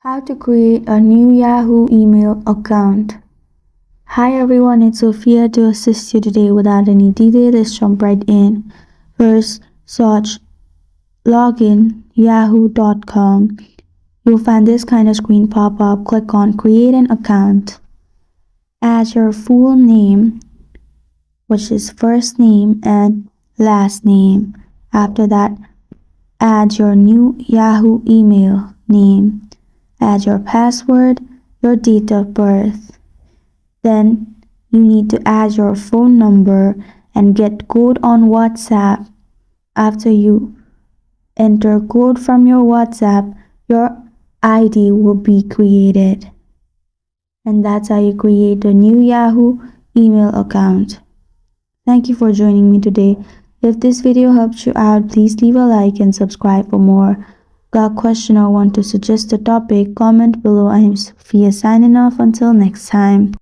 How to create a new Yahoo email account. Hi everyone, it's Sophia to assist you today. Without any delay, let's jump right in. First, search login yahoo.com. You'll find this kind of screen pop up. Click on create an account. Add your full name, which is first name and last name. After that, add your new Yahoo email name. Add your password, your date of birth. Then you need to add your phone number and get code on WhatsApp. After you enter code from your WhatsApp, your ID will be created. And that's how you create a new Yahoo email account. Thank you for joining me today. If this video helped you out, please leave a like and subscribe for more. Got a question or want to suggest a topic? Comment below. I am Sophia signing off until next time.